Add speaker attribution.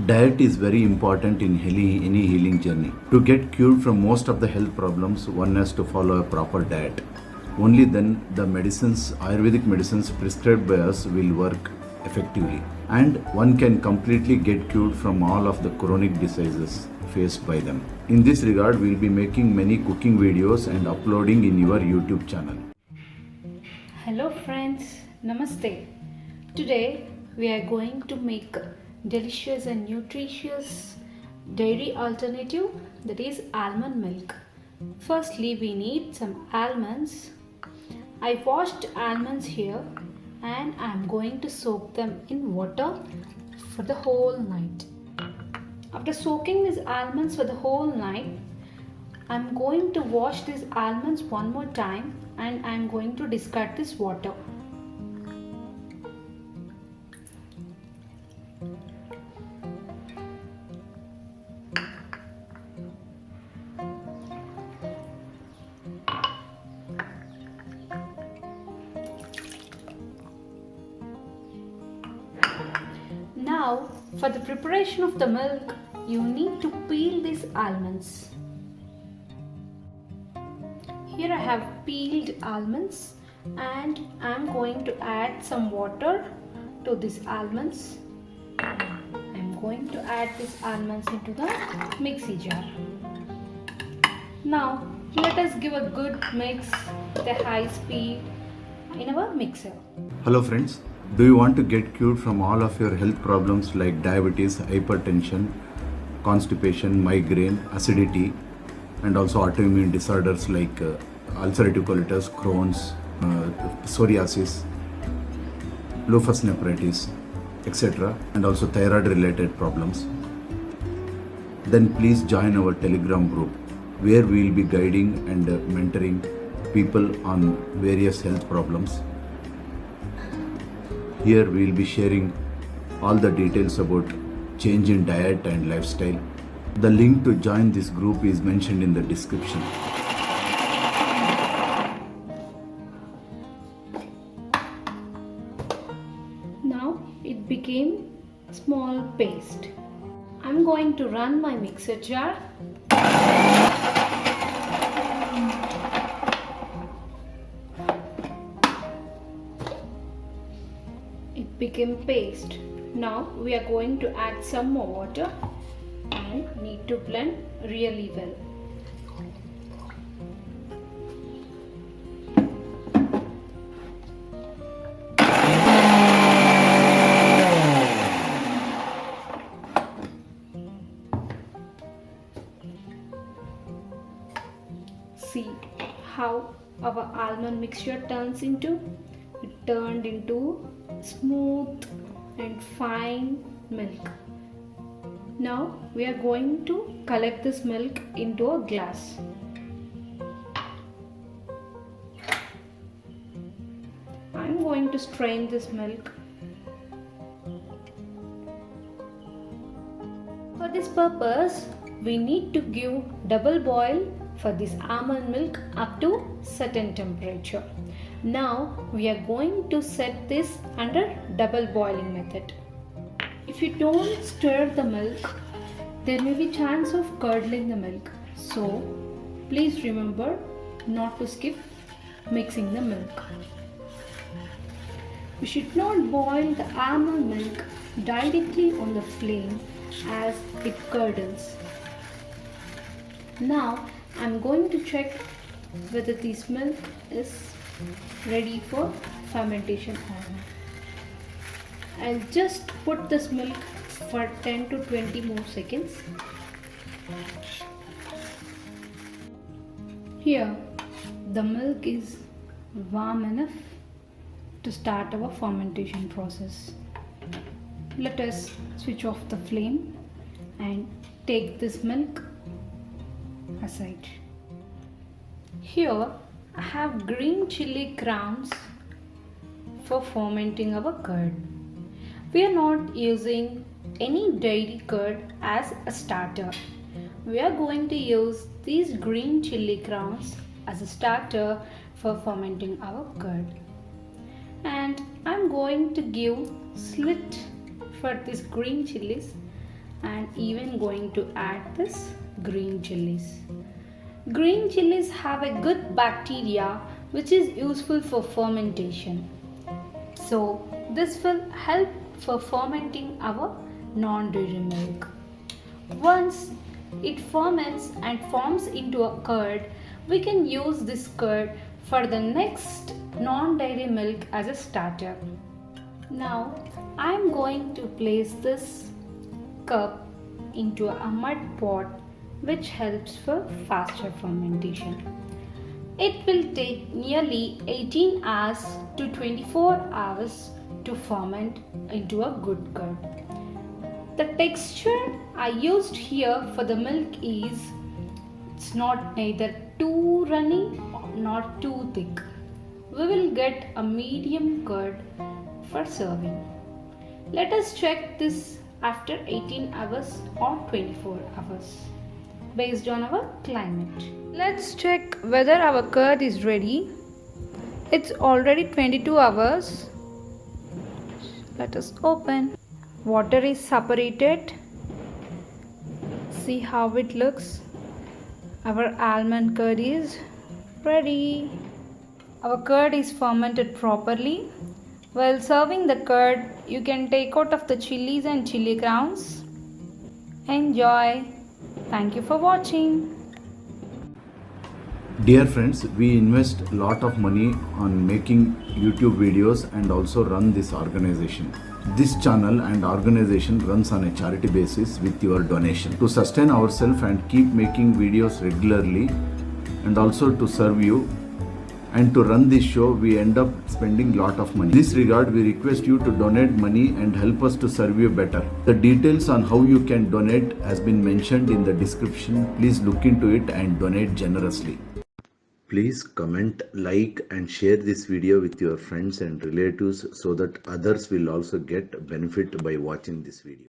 Speaker 1: Diet is very important in any healing journey. To get cured from most of the health problems, one has to follow a proper diet. Only then the medicines, Ayurvedic medicines prescribed by us will work effectively. And one can completely get cured from all of the chronic diseases faced by them. In this regard, we will be making many cooking videos and uploading in your YouTube channel.
Speaker 2: Hello friends, Namaste. Today we are going to make delicious and nutritious dairy alternative, that is almond milk. Firstly, we need some almonds. I washed almonds here and I am going to soak them in water for the whole night. After soaking these almonds for the whole night, I am going to wash these almonds one more time and I am going to discard this water. Now, for the preparation of the milk, you need to peel these almonds. Here I have peeled almonds and I am going to add some water to these almonds. I am going to add these almonds into the mixie jar. Now, let us give a good mix with a high speed in our mixer.
Speaker 1: Hello friends, do you want to get cured from all of your health problems like diabetes, hypertension, constipation, migraine, acidity, and also autoimmune disorders like ulcerative colitis, Crohn's, psoriasis, lupus nephritis, etc., and also thyroid related problems? Then please join our Telegram group where we will be guiding and mentoring people on various health problems. Here we will be sharing all the details about change in diet and lifestyle. The link to join this group is mentioned in the description.
Speaker 2: Now it became small paste. I'm going to run my mixer jar. It became paste. Now we are going to add some more water and need to blend really well. See how our almond mixture turns into? It turned into smooth and fine milk. Now we are going to collect this milk into a glass. I am going to strain this milk. For this purpose, we need to give double boil for this almond milk up to certain temperature. Now we are going to set this under double boiling method. If you don't stir the milk, there may be chance of curdling the milk. So please remember not to skip mixing the milk. We should not boil the almond milk directly on the flame as it curdles. Now I am going to check whether this milk is ready for fermentation or not. I'll just put this milk for 10 to 20 more seconds. Here the milk is warm enough to start our fermentation process. Let us switch off the flame and take this milk aside. Here I have green chili grounds for fermenting our curd. We are not using any dairy curd as a starter. We are going to use these green chili grounds as a starter for fermenting our curd. And I'm going to give slit for these green chilies and even going to add this green chilies. Green chilies have a good bacteria which is useful for fermentation. So this will help for fermenting our non-dairy milk. Once it ferments and forms into a curd, we can use this curd for the next non-dairy milk as a starter. Now I am going to place this cup into a mud pot which helps for faster fermentation. It will take nearly 18 hours to 24 hours to ferment into a good curd. The texture I used here for the milk is it's not neither too runny nor too thick. We will get a medium curd for serving. Let us check this after 18 hours or 24 hours based on our climate. Let's check whether our curd is ready. It's already 22 hours. Let us open. Water is separated. See how it looks. Our almond curd is ready. Our curd is fermented properly. While serving the curd, you can take out of the chilies and chili grounds. Enjoy. Thank you for watching.
Speaker 1: Dear friends, we invest a lot of money on making YouTube videos and also run this organization. This channel and organization runs on a charity basis with your donation. To sustain ourselves and keep making videos regularly and also to serve you and to run this show, we end up spending lot of money. In this regard, we request you to donate money and help us to serve you better. The details on how you can donate has been mentioned in the description. Please look into it and donate generously. Please comment, like and share this video with your friends and relatives so that others will also get benefit by watching this video.